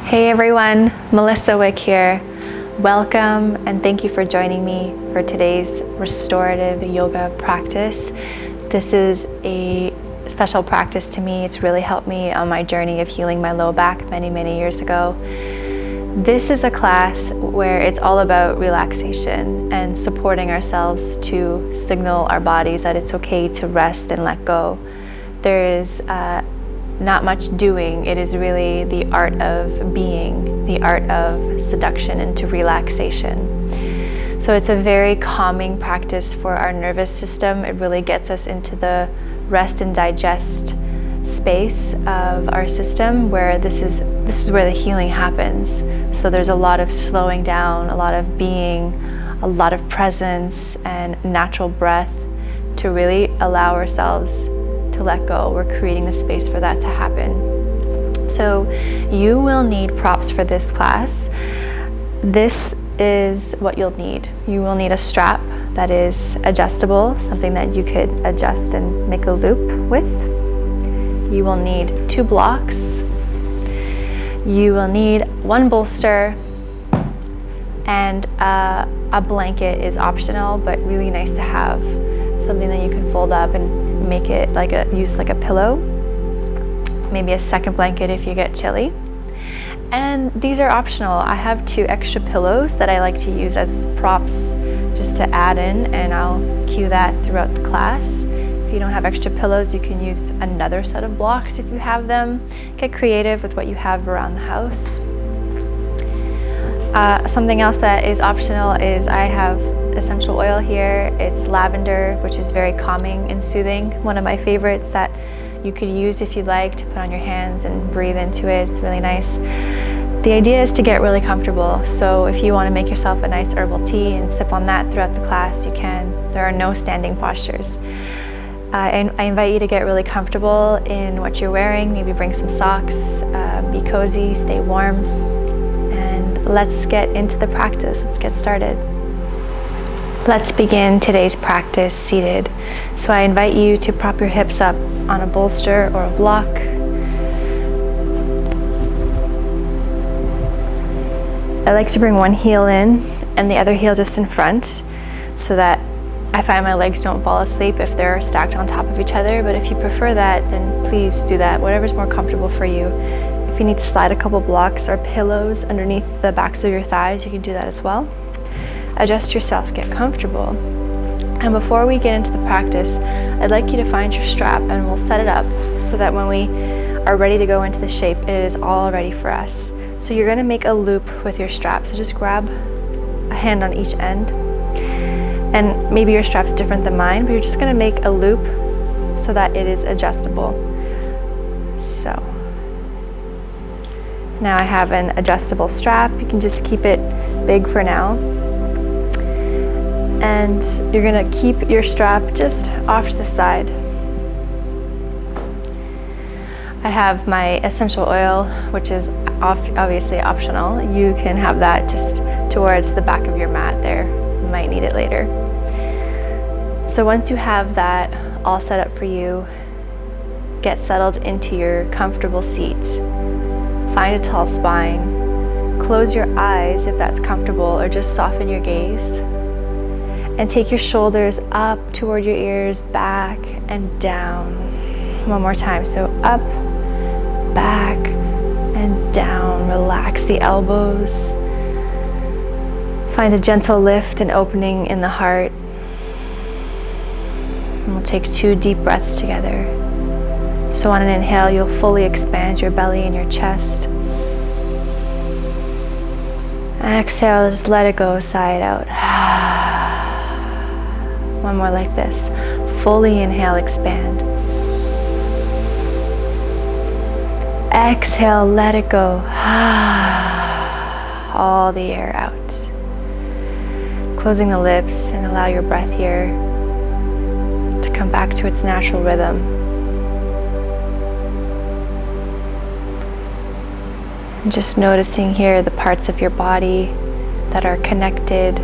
Hey everyone, Melissa Wick here. Welcome and thank you for joining me for today's restorative yoga practice. This is a special practice to me. It's really helped me on my journey of healing my low back many years ago. This is a class where it's all about relaxation and supporting ourselves to signal our bodies that it's okay to rest and let go. There is not much doing. It is really the art of being, the art of seduction into relaxation. So it's a very calming practice for our nervous system. It really gets us into the rest and digest space of our system where this is where the healing happens. So there's a lot of slowing down, a lot of being, a lot of presence and natural breath to really allow ourselves to let go. We're creating the space for that to happen. So you will need props for this class. This is what you'll need. You will need a strap that is adjustable, something that you could adjust and make a loop with. You will need 2 blocks. You will need 1 bolster, and a blanket is optional, but really nice to have. Something that you can fold up and make it use like a pillow. Maybe a second blanket if you get chilly. And these are optional. I have 2 extra pillows that I like to use as props just to add in, and I'll cue that throughout the class. If you don't have extra pillows, you can use another set of blocks if you have them. Get creative with what you have around the house. Something else that is optional is I have essential oil here. It's lavender, which is very calming and soothing. One of my favorites that you could use if you'd like to put on your hands and breathe into it. It's really nice. The idea is to get really comfortable. So if you want to make yourself a nice herbal tea and sip on that throughout the class, you can. There are no standing postures. I invite you to get really comfortable in what you're wearing. Maybe bring some socks, be cozy, stay warm, and let's get into the practice. Let's get started. Let's begin today's practice seated. So I invite you to prop your hips up on a bolster or a block. I like to bring one heel in and the other heel just in front so that I find my legs don't fall asleep if they're stacked on top of each other, but if you prefer that, then please do that, whatever's more comfortable for you. If you need to slide a couple blocks or pillows underneath the backs of your thighs, you can do that as well. Adjust yourself, get comfortable. And before we get into the practice, I'd like you to find your strap and we'll set it up so that when we are ready to go into the shape, it is all ready for us. So you're gonna make a loop with your strap. So just grab a hand on each end. And maybe your strap's different than mine, but you're just gonna make a loop so that it is adjustable. So now I have an adjustable strap. You can just keep it big for now. And you're gonna keep your strap just off to the side. I have my essential oil, which is obviously optional. You can have that just towards the back of your mat there. You might need it later. So once you have that all set up for you, get settled into your comfortable seat. Find a tall spine. Close your eyes if that's comfortable, or just soften your gaze. And take your shoulders up toward your ears, back and down. One more time. So up, back, and down. Relax the elbows. Find a gentle lift and opening in the heart. And we'll take 2 deep breaths together. So on an inhale, you'll fully expand your belly and your chest. Exhale, just let it go, sigh it out. One more like this. Fully inhale, expand. Exhale, let it go. All the air out. Closing the lips and allow your breath here to come back to its natural rhythm. And just noticing here the parts of your body that are connected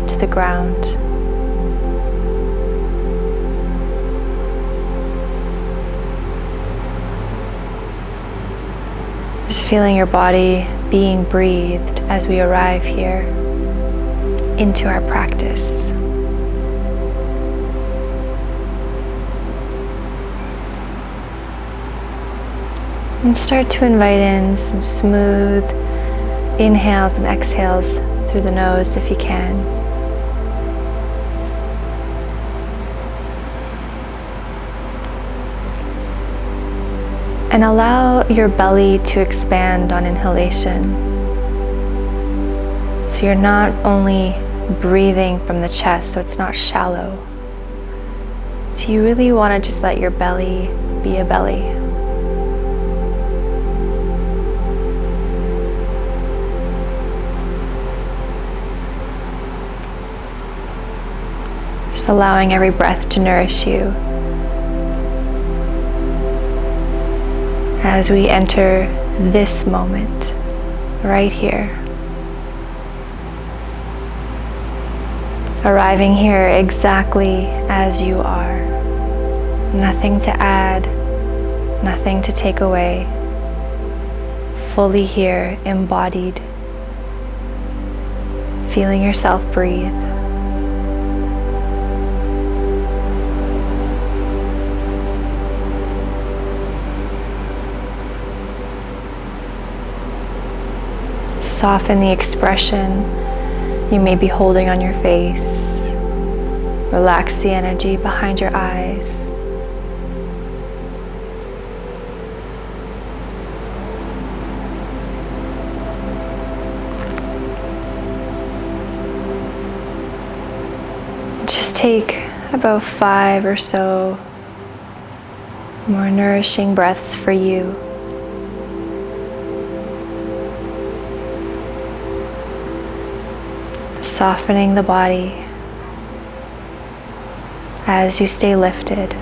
to the ground. Just feeling your body being breathed as we arrive here into our practice. And start to invite in some smooth inhales and exhales through the nose if you can. And allow your belly to expand on inhalation. So you're not only breathing from the chest, so it's not shallow. So you really want to just let your belly be a belly. Just allowing every breath to nourish you. As we enter this moment, right here. Arriving here exactly as you are. Nothing to add, nothing to take away. Fully here, embodied. Feeling yourself breathe. Soften the expression you may be holding on your face. Relax the energy behind your eyes. Just take about 5 or so more nourishing breaths for you. Softening the body as you stay lifted.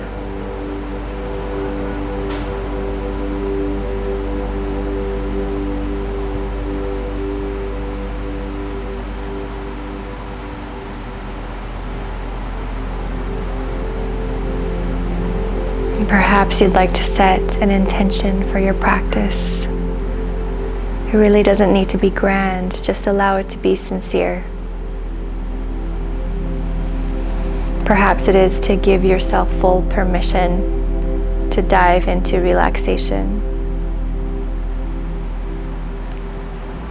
And perhaps you'd like to set an intention for your practice. It really doesn't need to be grand, just allow it to be sincere. Perhaps it is to give yourself full permission to dive into relaxation,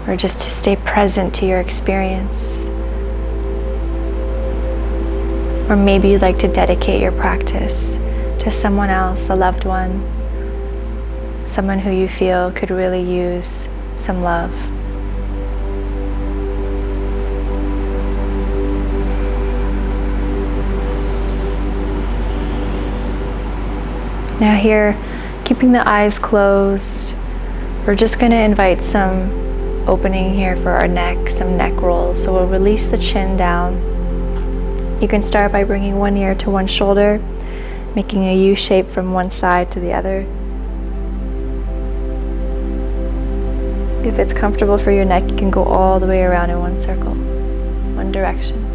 or just to stay present to your experience. Or maybe you'd like to dedicate your practice to someone else, a loved one, someone who you feel could really use some love. Now here, keeping the eyes closed, we're just going to invite some opening here for our neck, some neck rolls. So we'll release the chin down. You can start by bringing one ear to one shoulder, making a U shape from one side to the other. If it's comfortable for your neck, you can go all the way around in one circle, one direction.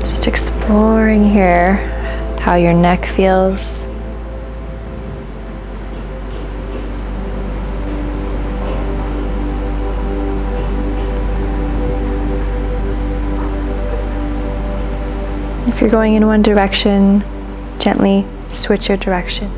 Just exploring here how your neck feels. If you're going in one direction, gently switch your direction.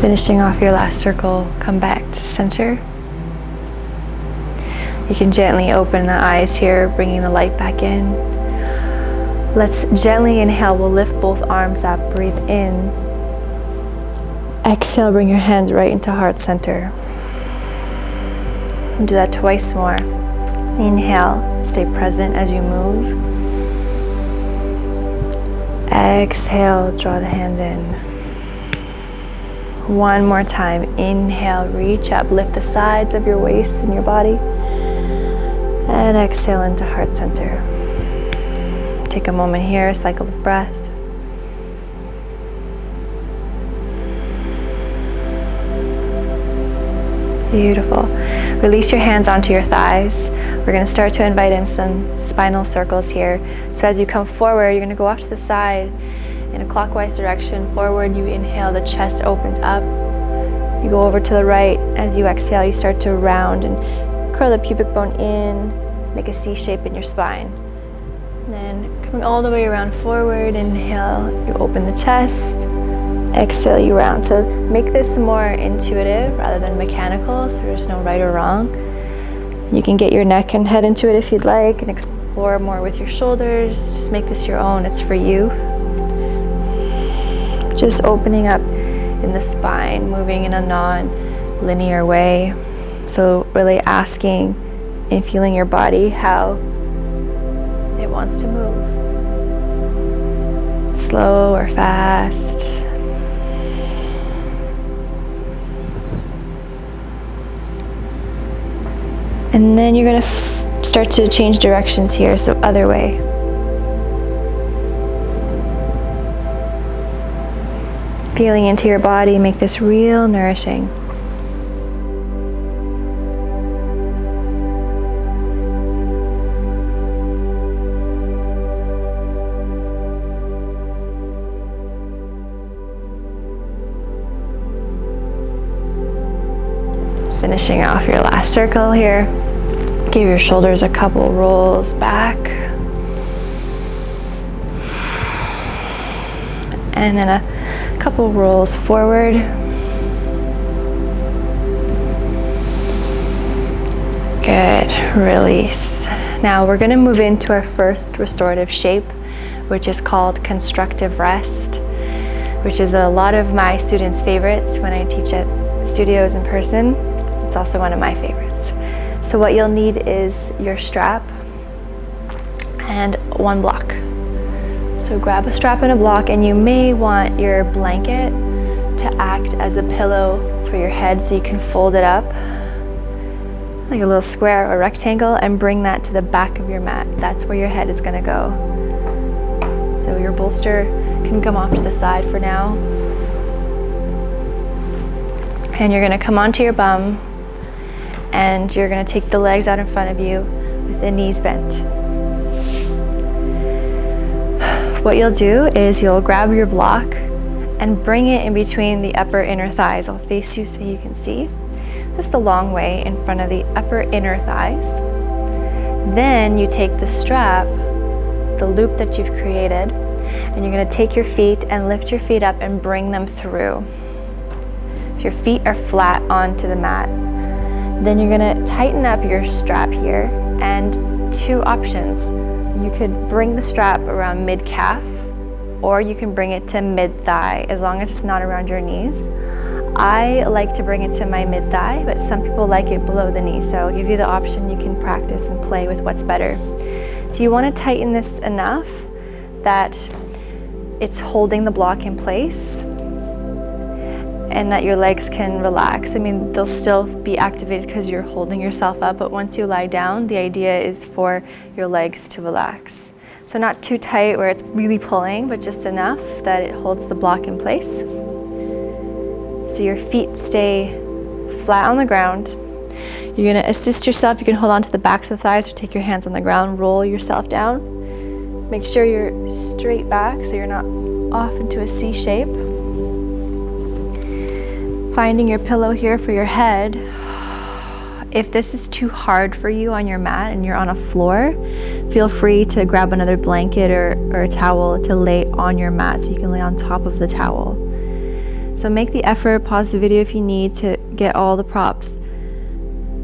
Finishing off your last circle, come back to center. You can gently open the eyes here, bringing the light back in. Let's gently inhale. We'll lift both arms up. Breathe in. Exhale, bring your hands right into heart center. And do that twice more. Inhale, stay present as you move. Exhale, draw the hand in. One more time. Inhale, reach up, lift the sides of your waist and your body. And exhale into heart center. Take a moment here, cycle of breath. Beautiful. Release your hands onto your thighs. We're going to start to invite in some spinal circles here. So as you come forward, you're going to go off to the side in a clockwise direction. Forward, you inhale, the chest opens up. You go over to the right. As you exhale, you start to round and curl the pubic bone in, make a C shape in your spine. Then coming all the way around forward, inhale, you open the chest. Exhale, you round. So make this more intuitive rather than mechanical, so there's no right or wrong. You can get your neck and head into it if you'd like and explore more with your shoulders. Just make this your own, it's for you. Just opening up in the spine, moving in a non-linear way. So really asking and feeling your body how it wants to move. Slow or fast. And then you're going to start to change directions here, so other way. Feeling into your body, make this real nourishing. Finishing off your last circle here. Give your shoulders a couple rolls back. And then a couple rolls forward. Good, release. Now we're going to move into our first restorative shape, which is called Constructive Rest, which is a lot of my students' favorites when I teach at studios in person. It's also one of my favorites. So what you'll need is your strap and one block. So grab a strap and a block, and you may want your blanket to act as a pillow for your head, so you can fold it up like a little square or rectangle and bring that to the back of your mat. That's where your head is going to go. So your bolster can come off to the side for now. And you're going to come onto your bum, and you're going to take the legs out in front of you with the knees bent. What you'll do is you'll grab your block and bring it in between the upper inner thighs. I'll face you so you can see. Just a long way in front of the upper inner thighs. Then you take the strap, the loop that you've created, and you're going to take your feet and lift your feet up and bring them through. So your feet are flat onto the mat. Then you're going to tighten up your strap here, and two options. You could bring the strap around mid-calf, or you can bring it to mid-thigh, as long as it's not around your knees. I like to bring it to my mid-thigh, but some people like it below the knee, so I'll give you the option. You can practice and play with what's better. So you want to tighten this enough that it's holding the block in place, and that your legs can relax. I mean, they'll still be activated because you're holding yourself up, but once you lie down, the idea is for your legs to relax. So not too tight where it's really pulling, but just enough that it holds the block in place. So your feet stay flat on the ground. You're going to assist yourself. You can hold on to the backs of the thighs or take your hands on the ground, roll yourself down. Make sure you're straight back so you're not off into a C shape. Finding your pillow here for your head. If this is too hard for you on your mat and you're on a floor, feel free to grab another blanket or a towel to lay on your mat so you can lay on top of the towel. So make the effort, pause the video if you need to get all the props.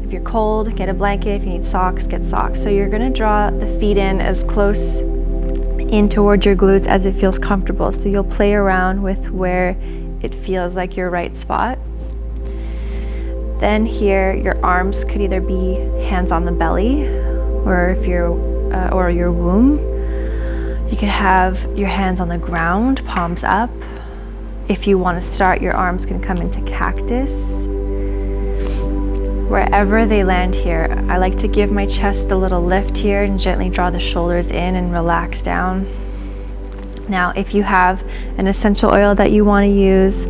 If you're cold, get a blanket. If you need socks, get socks. So you're going to draw the feet in as close in towards your glutes as it feels comfortable. So you'll play around with where it feels like your right spot. Then here, your arms could either be hands on the belly, or if you're or your womb. You could have your hands on the ground, palms up, if you want to start, your arms can come into cactus. Wherever they land here, I like to give my chest a little lift here and gently draw the shoulders in and relax down. Now, if you have an essential oil that you want to use,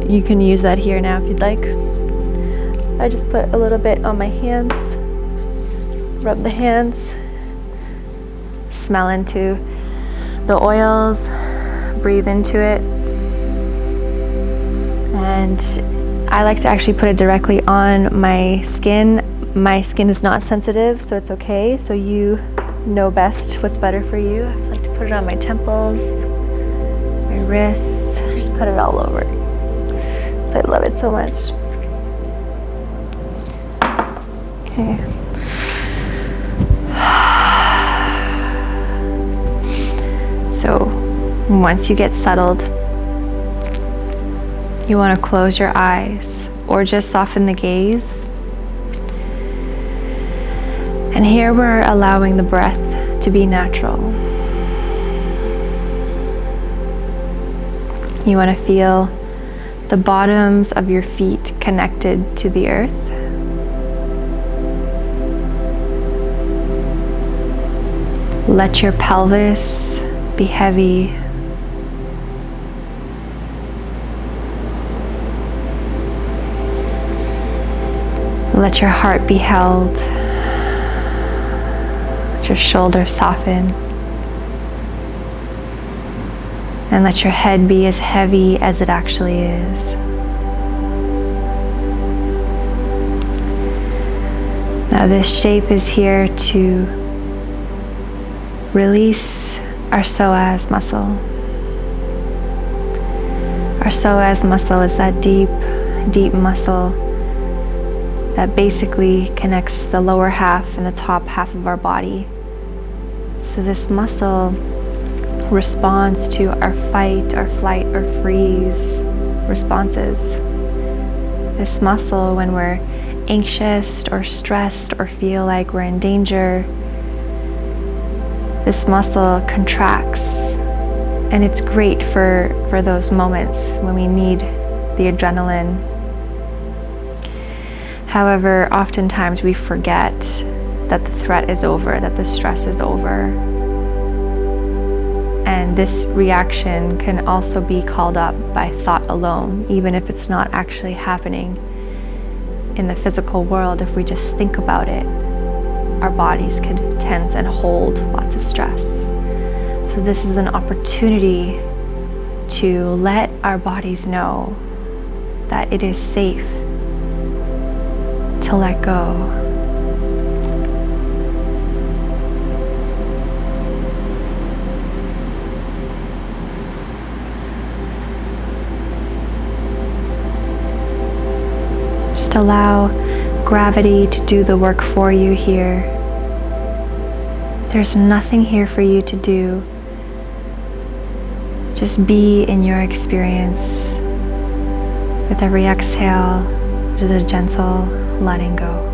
you can use that here now if you'd like. I just put a little bit on my hands, rub the hands, smell into the oils, breathe into it. And I like to actually put it directly on my skin. My skin is not sensitive, so it's okay. So you know best what's better for you. I like to put it on my temples, my wrists. I just put it all over. I love it so much. Okay. So once you get settled, you want to close your eyes or just soften the gaze. And here we're allowing the breath to be natural. You want to feel the bottoms of your feet connected to the earth. Let your pelvis be heavy. Let your heart be held. Let your shoulders soften. And let your head be as heavy as it actually is. Now this shape is here to release our psoas muscle. Our psoas muscle is that deep, deep muscle that basically connects the lower half and the top half of our body. So this muscle responds to our fight, or flight, or freeze responses. This muscle, when we're anxious or stressed or feel like we're in danger, this muscle contracts, and it's great for those moments when we need the adrenaline. However, oftentimes we forget that the threat is over, that the stress is over. And this reaction can also be called up by thought alone, even if it's not actually happening in the physical world. If we just think about it, our bodies could tense and hold lots of stress. So this is an opportunity to let our bodies know that it is safe to let go. Just allow gravity to do the work for you here. There's nothing here for you to do. Just be in your experience. With every exhale, there's a gentle letting go.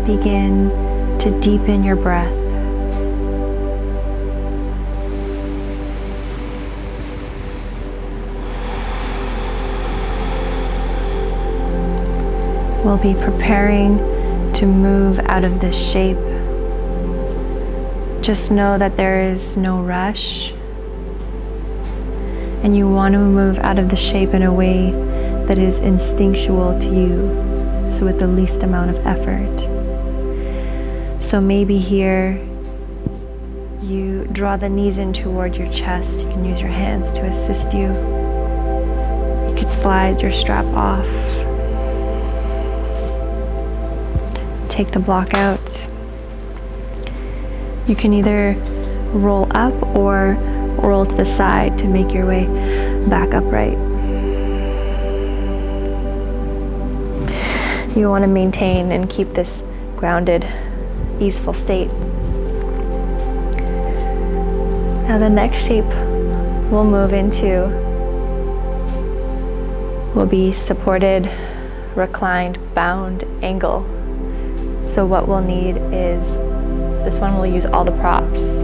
begin to deepen your breath. We'll be preparing to move out of this shape. Just know that there is no rush, and you want to move out of the shape in a way that is instinctual to you, so with the least amount of effort. So maybe here you draw the knees in toward your chest. You can use your hands to assist you. You could slide your strap off. Take the block out. You can either roll up or roll to the side to make your way back upright. You want to maintain and keep this grounded, easeful state. Now the next shape we'll move into will be supported, reclined, bound angle. So what we'll need is, this one we'll use all the props.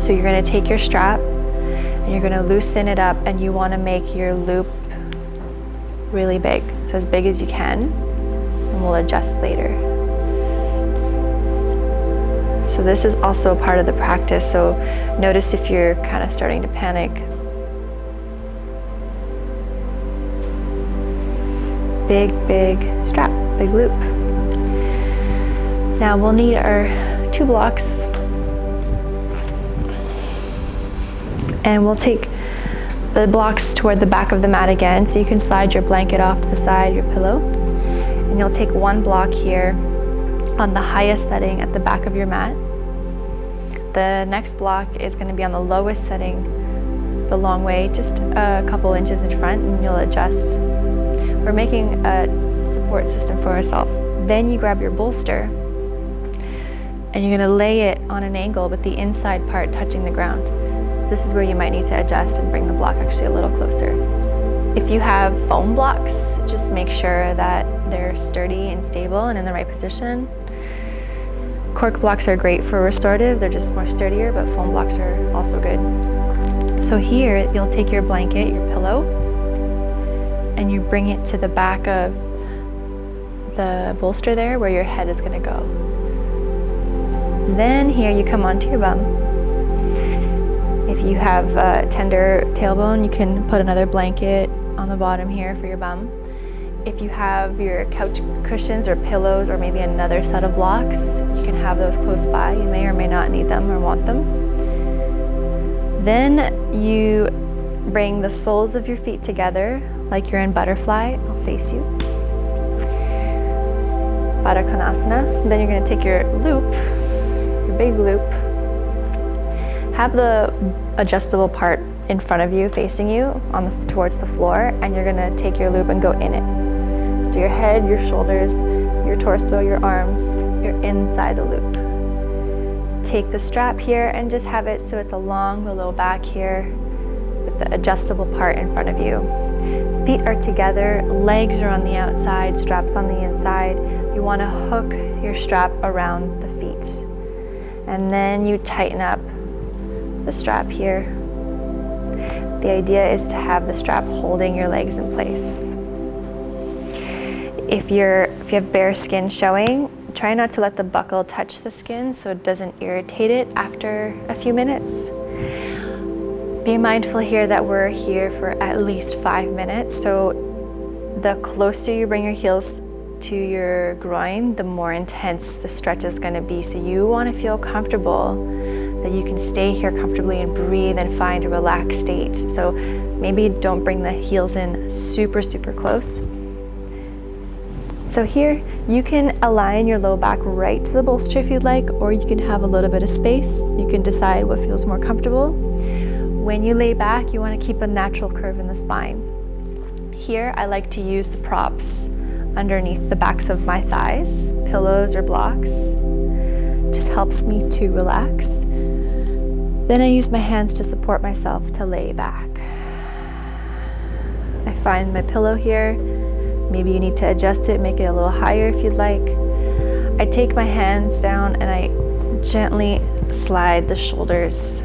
So you're going to take your strap and you're going to loosen it up, and you want to make your loop really big, so as big as you can, and we'll adjust later. So this is also a part of the practice, so notice if you're kind of starting to panic. Big strap, big loop. Now we'll need our 2 blocks, and we'll take the blocks toward the back of the mat again, so you can slide your blanket off to the side, your pillow, and you'll take 1 block here on the highest setting at the back of your mat. The next block is going to be on the lowest setting, the long way, just a couple inches in front, and you'll adjust. We're making a support system for ourselves. Then you grab your bolster, and you're going to lay it on an angle with the inside part touching the ground. This is where you might need to adjust and bring the block actually a little closer. If you have foam blocks, just make sure that they're sturdy and stable and in the right position. Cork blocks are great for restorative, they're just more sturdier, but foam blocks are also good. So here, you'll take your blanket, your pillow, and you bring it to the back of the bolster there where your head is going to go. Then here you come onto your bum. If you have a tender tailbone, you can put another blanket on the bottom here for your bum. If you have your couch cushions or pillows or maybe another set of blocks, you can have those close by. You may or may not need them or want them. Then you bring the soles of your feet together like you're in butterfly. I'll face you. Baddha Konasana. Then you're going to take your loop, your big loop. Have the adjustable part in front of you, facing you towards the floor, and you're going to take your loop and go in it. So your head, your shoulders, your torso, your arms, you're inside the loop. Take the strap here and just have it so it's along the low back here with the adjustable part in front of you. Feet are together, legs are on the outside, straps on the inside. You want to hook your strap around the feet. And then you tighten up the strap here. The idea is to have the strap holding your legs in place. If you have bare skin showing, try not to let the buckle touch the skin so it doesn't irritate it after a few minutes. Be mindful here that we're here for at least 5 minutes, so the closer you bring your heels to your groin, the more intense the stretch is going to be. So you want to feel comfortable, that you can stay here comfortably and breathe and find a relaxed state. So maybe don't bring the heels in super close. So here you can align your low back right to the bolster if you'd like, or you can have a little bit of space. You can decide what feels more comfortable. When you lay back, you want to keep a natural curve in the spine. Here I like to use the props underneath the backs of my thighs, pillows or blocks. Just helps me to relax. Then I use my hands to support myself to lay back. I find my pillow here. Maybe you need to adjust it, make it a little higher if you'd like. I take my hands down and I gently slide the shoulders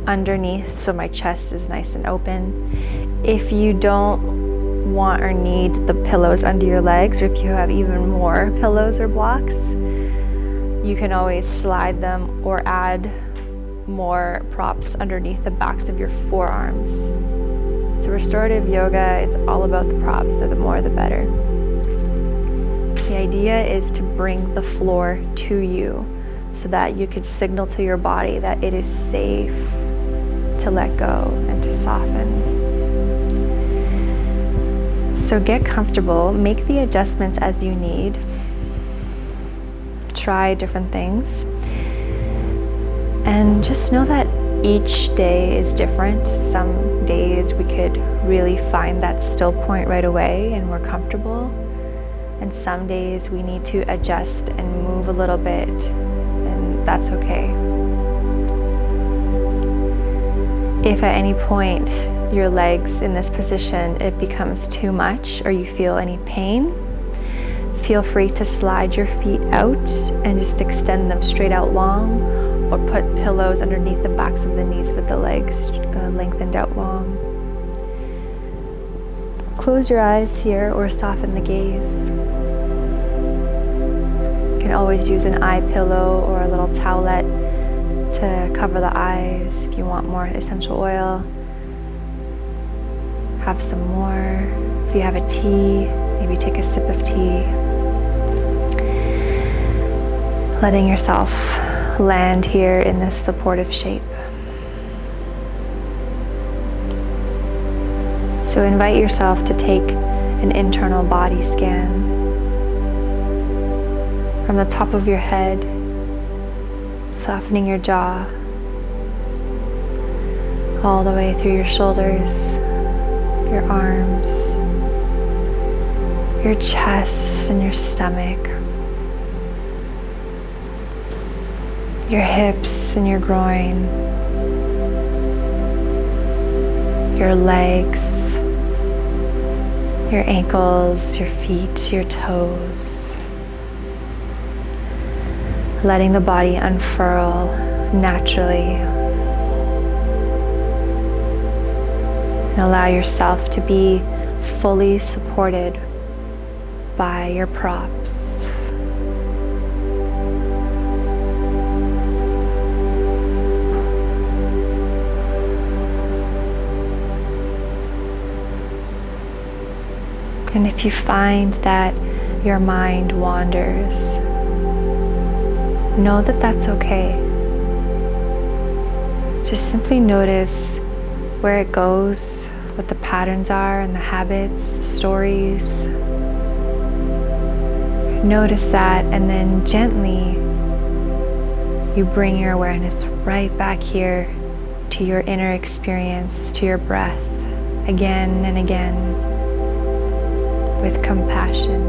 underneath so my chest is nice and open. If you don't want or need the pillows under your legs, or if you have even more pillows or blocks, you can always slide them or add more props underneath the backs of your forearms. So restorative yoga is all about the props, so the more the better. The idea is to bring the floor to you so that you could signal to your body that it is safe to let go and to soften. So get comfortable, make the adjustments as you need. Try different things. And just know that each day is different. Some days we could really find that still point right away and we're comfortable. And some days we need to adjust and move a little bit, and that's okay. If at any point your legs in this position, it becomes too much or you feel any pain, feel free to slide your feet out and just extend them straight out long, or put pillows underneath the backs of the knees with the legs lengthened out long. Close your eyes here or soften the gaze. You can always use an eye pillow or a little towelette to cover the eyes. If you want more essential oil, have some more. If you have a tea, maybe take a sip of tea. Letting yourself land here in this supportive shape. So invite yourself to take an internal body scan from the top of your head, softening your jaw, all the way through your shoulders, your arms, your chest and your stomach, your hips and your groin, your legs, your ankles, your feet, your toes. Letting the body unfurl naturally. And allow yourself to be fully supported by your props. And if you find that your mind wanders, know that that's okay. Just simply notice where it goes, what the patterns are and the habits, the stories. Notice that, and then gently you bring your awareness right back here to your inner experience, to your breath, again and again, with compassion.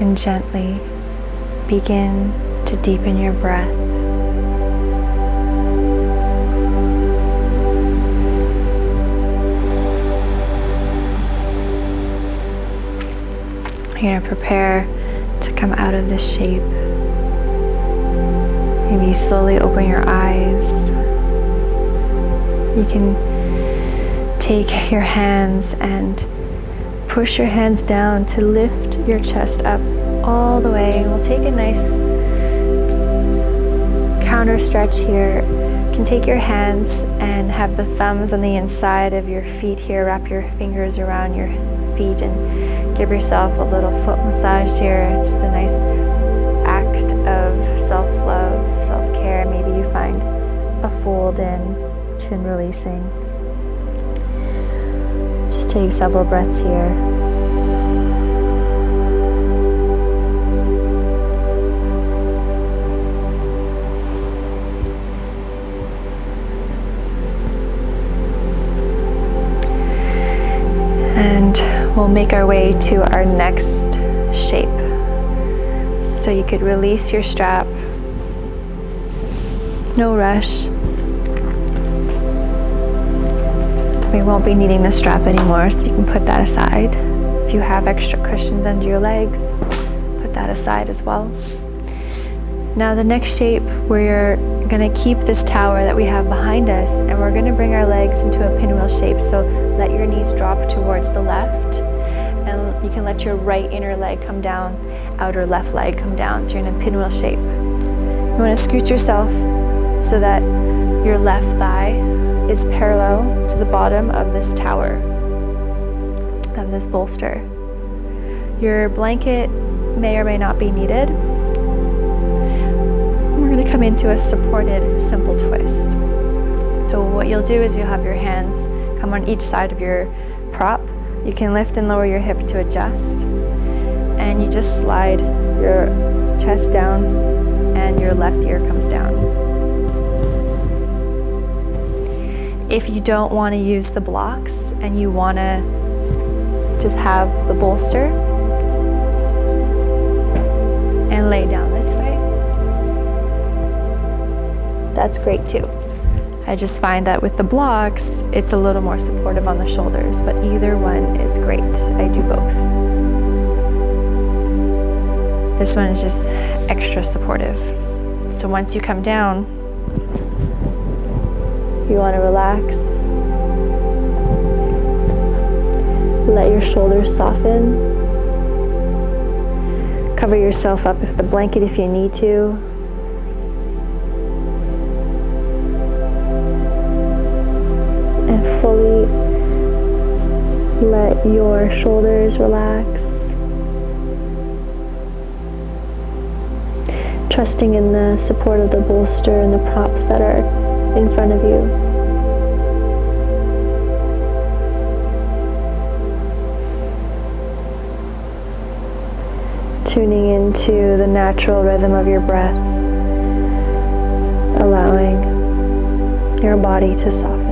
And gently begin to deepen your breath. You're going to prepare to come out of this shape. Maybe slowly open your eyes. You can take your hands and push your hands down to lift your chest up all the way. We'll take a nice counter stretch here. You can take your hands and have the thumbs on the inside of your feet here. Wrap your fingers around your feet and give yourself a little foot massage here. Just a nice act of self-love, self-care. Maybe you find a fold in, chin releasing. Just take several breaths here. And we'll make our way to our next shape. So you could release your strap. No rush. We won't be needing the strap anymore, so you can put that aside. If you have extra cushions under your legs, put that aside as well. Now the next shape, we're going to keep this tower that we have behind us, and we're going to bring our legs into a pinwheel shape. So let your knees drop towards the left, and you can let your right inner leg come down, outer left leg come down. So you're in a pinwheel shape. You want to scoot yourself so that your left thigh is parallel to the bottom of this tower, of this bolster. Your blanket may or may not be needed. We're going to come into a supported simple twist. So what you'll do is you'll have your hands come on each side of your prop. You can lift and lower your hip to adjust. And you just slide your chest down and your left ear comes down. If you don't want to use the blocks and you want to just have the bolster and lay down this way, that's great too. I just find that with the blocks, it's a little more supportive on the shoulders, but either one is great. I do both. This one is just extra supportive. So once you come down, you want to relax. Let your shoulders soften. Cover yourself up with the blanket if you need to. And fully let your shoulders relax. Trusting in the support of the bolster and the props that are in front of you. Tuning into the natural rhythm of your breath, allowing your body to soften.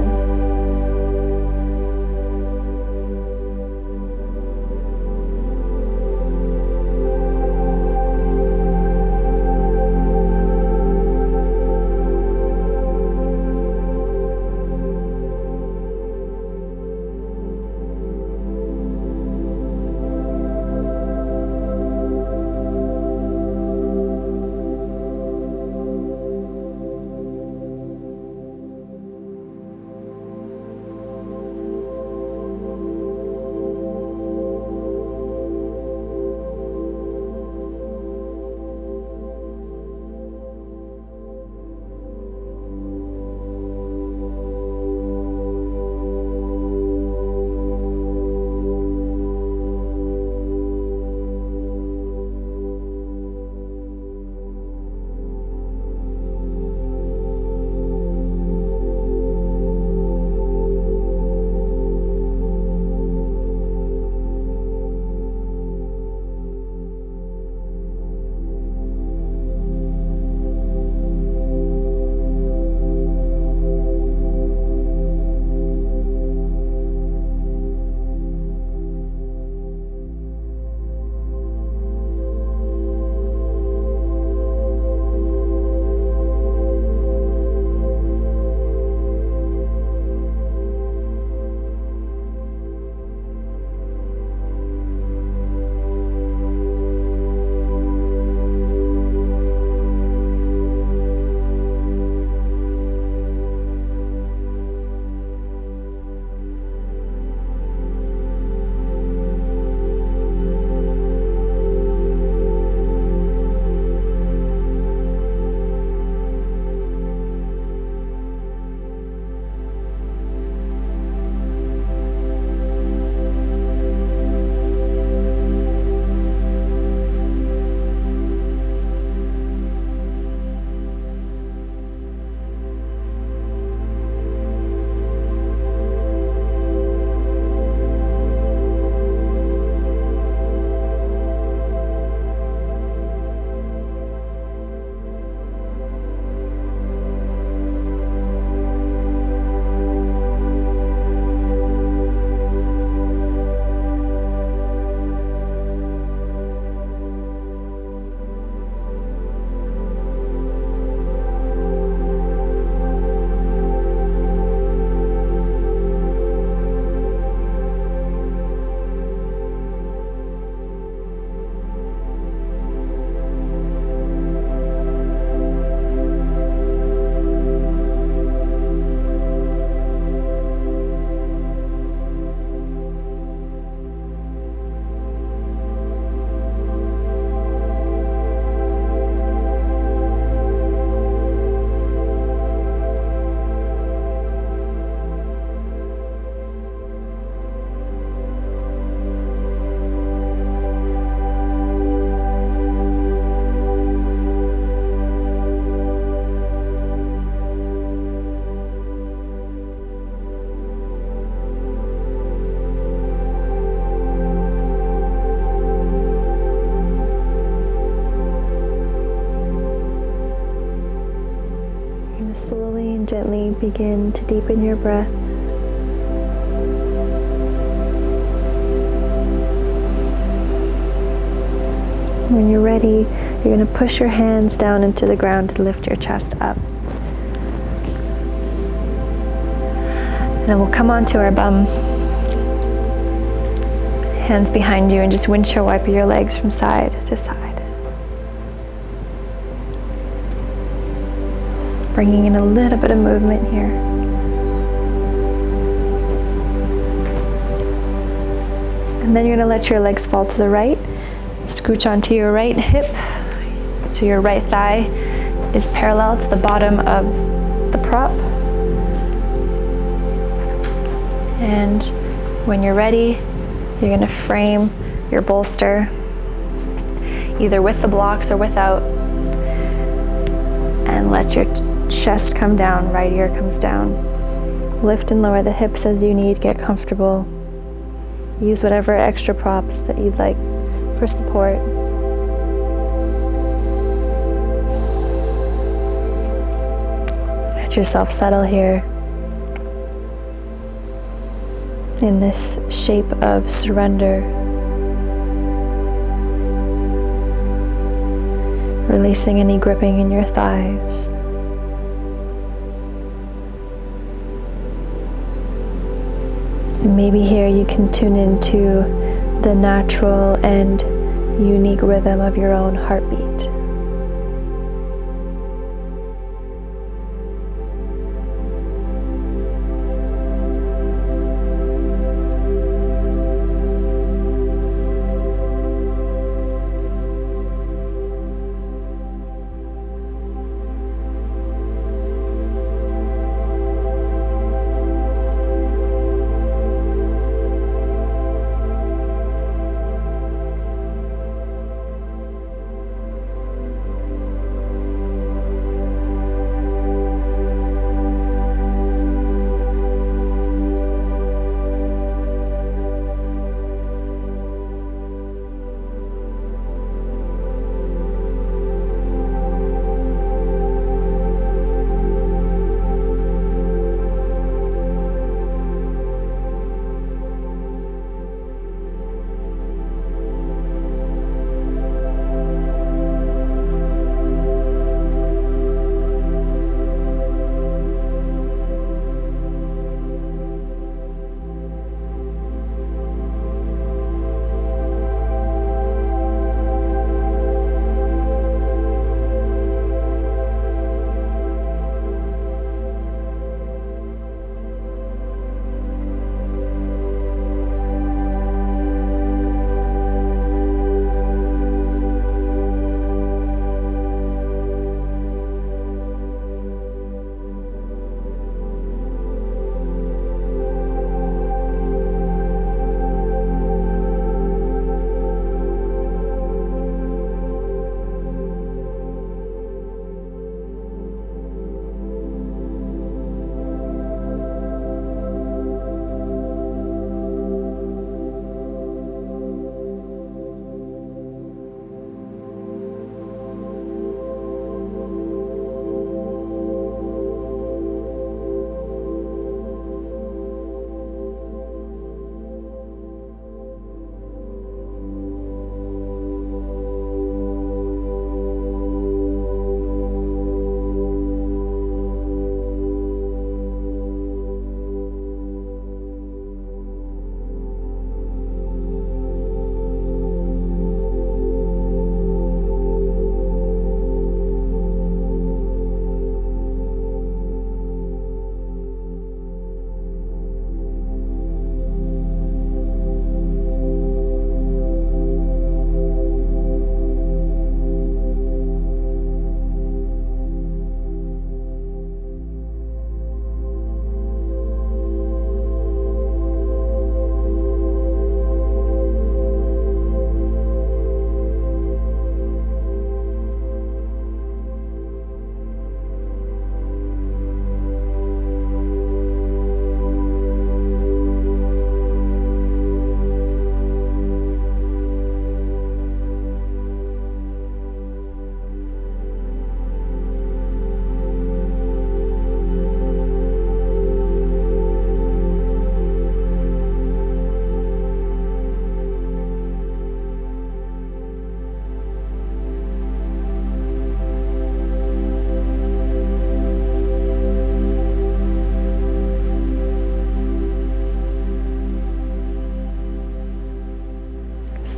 and gently begin to deepen your breath. When you're ready, you're going to push your hands down into the ground to lift your chest up. And then we'll come onto our bum. Hands behind you, and just windshield wipe your legs from side to side. Bringing in a little bit of movement here. And then you're going to let your legs fall to the right. Scooch onto your right hip, so your right thigh is parallel to the bottom of the prop. And when you're ready, you're going to frame your bolster, either with the blocks or without, and let your chest come down, right ear comes down. Lift and lower the hips as you need, get comfortable. Use whatever extra props that you'd like for support. Let yourself settle here in this shape of surrender. Releasing any gripping in your thighs. And maybe here you can tune into the natural and unique rhythm of your own heartbeat.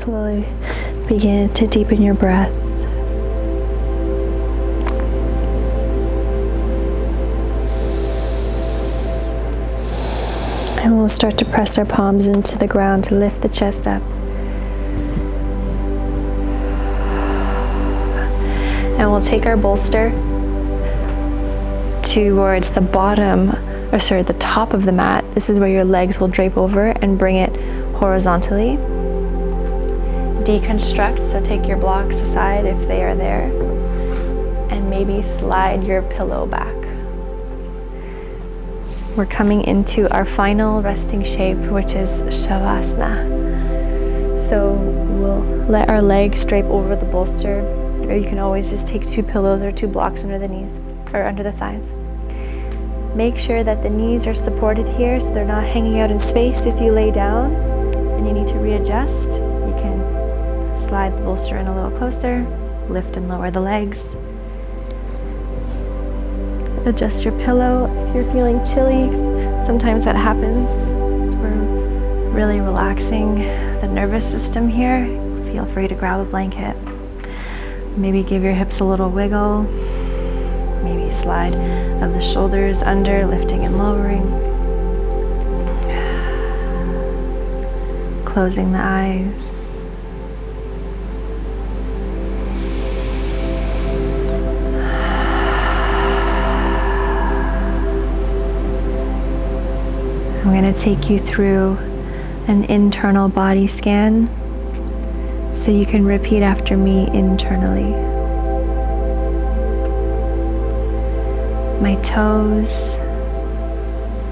slowly begin to deepen your breath. And we'll start to press our palms into the ground to lift the chest up. And we'll take our bolster towards the the top of the mat. This is where your legs will drape over, and bring it horizontally. Deconstruct, so take your blocks aside if they are there, and maybe slide your pillow back. We're coming into our final resting shape, which is Shavasana. So we'll let our legs drape over the bolster, or you can always just take 2 pillows or 2 blocks under the knees or under the thighs. Make sure that the knees are supported here so they're not hanging out in space. If you lay down and you need to readjust, you can slide the bolster in a little closer, lift and lower the legs. Adjust your pillow if you're feeling chilly. Sometimes that happens. We're really relaxing the nervous system here. Feel free to grab a blanket. Maybe give your hips a little wiggle. Maybe slide of the shoulders under, lifting and lowering. Closing the eyes. I'm going to take you through an internal body scan so you can repeat after me internally. My toes,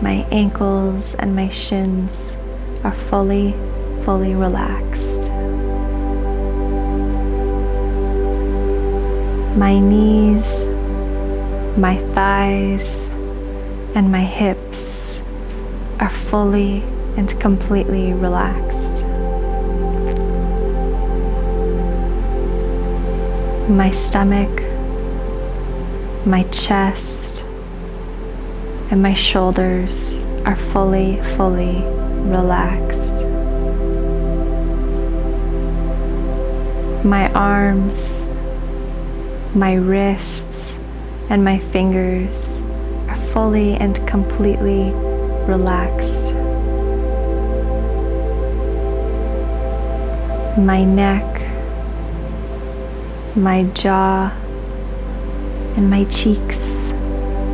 my ankles, and my shins are fully relaxed. My knees, my thighs, and my hips are fully and completely relaxed. My stomach, my chest, and my shoulders are fully relaxed. My arms, my wrists, and my fingers are fully and completely relaxed. My neck, my jaw, and my cheeks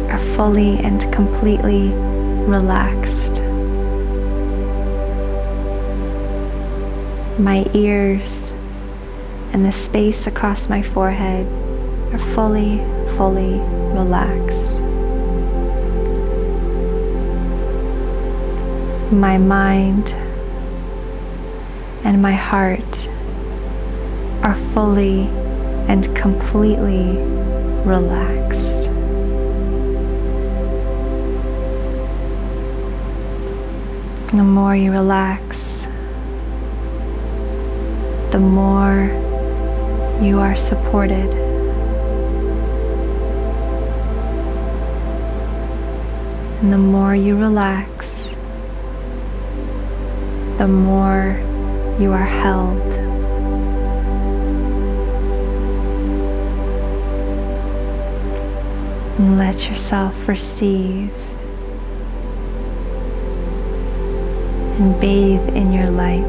are fully and completely relaxed. My ears and the space across my forehead are fully relaxed. My mind and my heart are fully and completely relaxed. The more you relax, the more you are supported. And the more you relax, the more you are held. And let yourself receive and bathe in your light.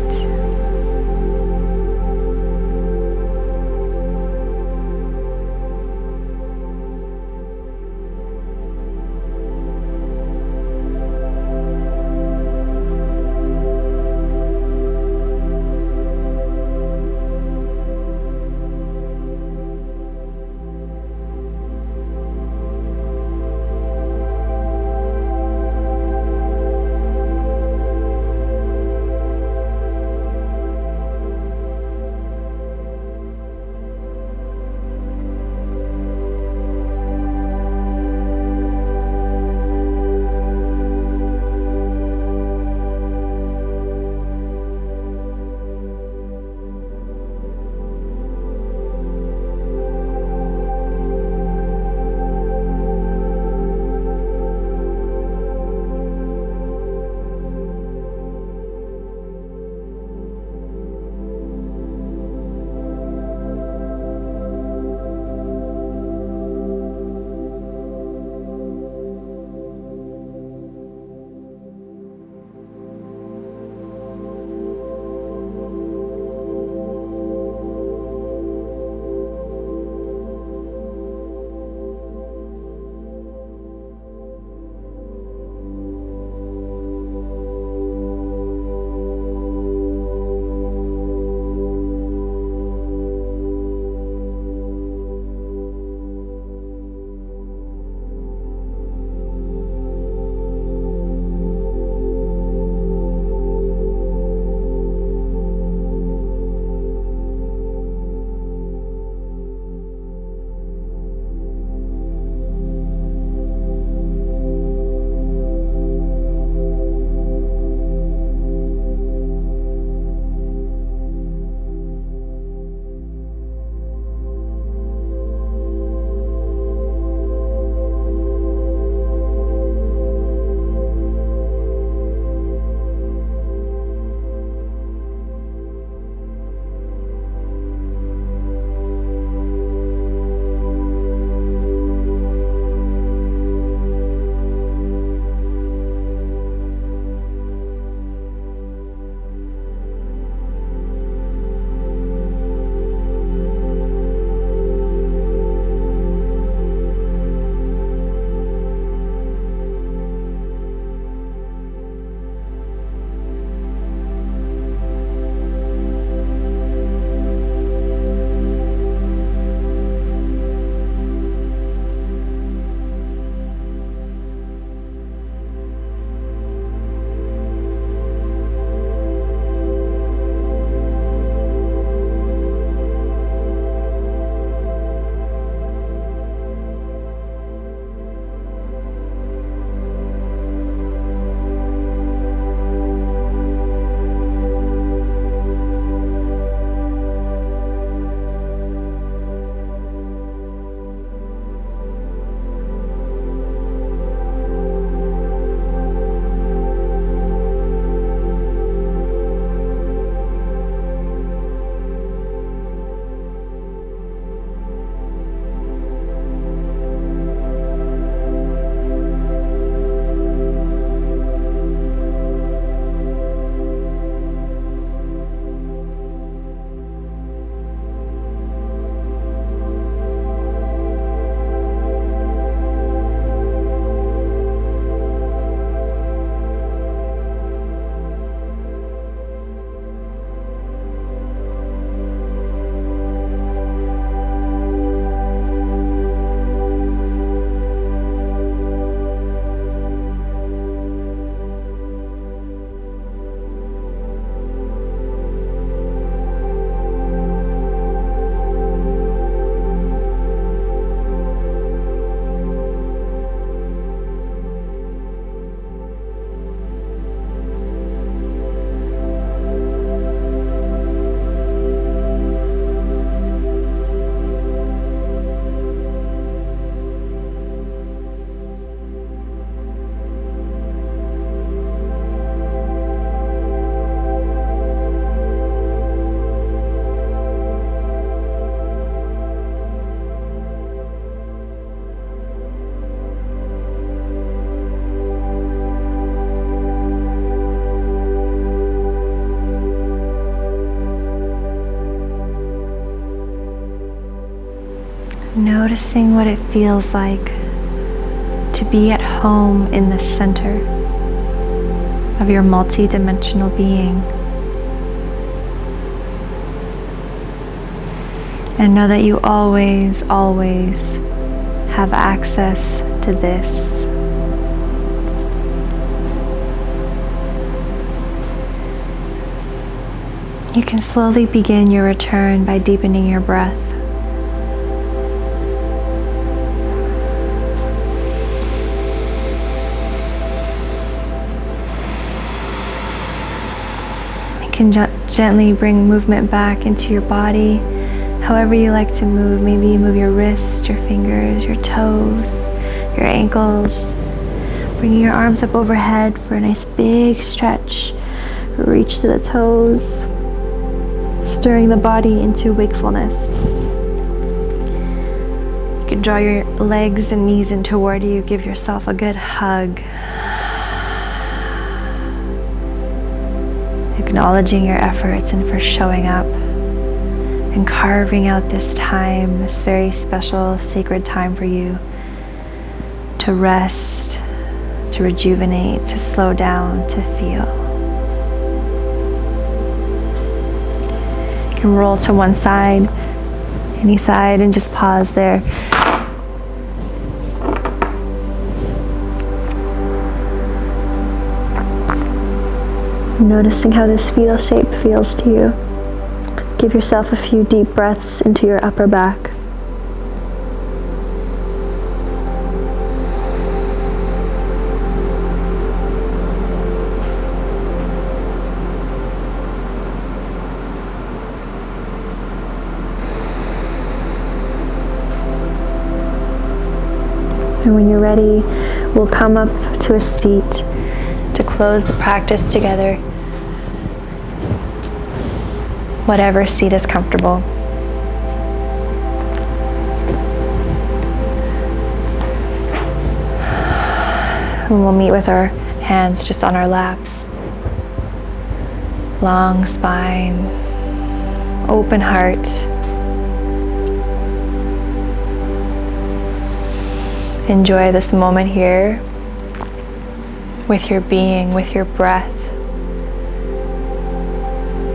Noticing what it feels like to be at home in the center of your multi-dimensional being. And know that you always, always have access to this. You can slowly begin your return by deepening your breath. You can gently bring movement back into your body, however you like to move. Maybe you move your wrists, your fingers, your toes, your ankles. Bringing your arms up overhead for a nice big stretch. Reach to the toes. Stirring the body into wakefulness. You can draw your legs and knees in toward you. Give yourself a good hug. Acknowledging your efforts and for showing up and carving out this time, this very special, sacred time for you to rest, to rejuvenate, to slow down, to feel. Roll to one side, any side, and just pause there. Noticing how this fetal shape feels to you. Give yourself a few deep breaths into your upper back. And when you're ready, we'll come up to a seat to close the practice together. Whatever seat is comfortable. And we'll meet with our hands just on our laps. Long spine, open heart. Enjoy this moment here with your being, with your breath.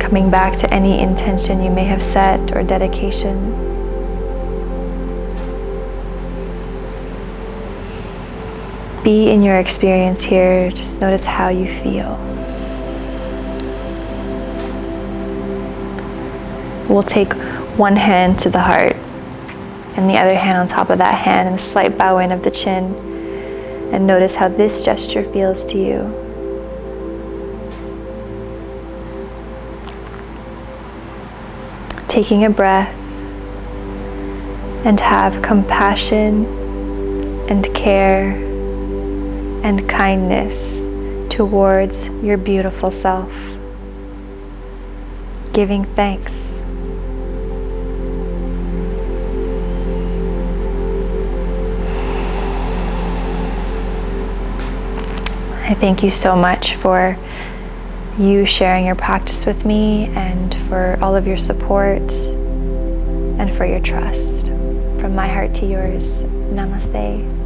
Coming back to any intention you may have set or dedication. Be in your experience here. Just notice how you feel. We'll take one hand to the heart and the other hand on top of that hand, and a slight bow in of the chin. And notice how this gesture feels to you. Taking a breath, and have compassion and care and kindness towards your beautiful self. Giving thanks. I thank you so much for you sharing your practice with me, and for all of your support, and for your trust. From my heart to yours, namaste.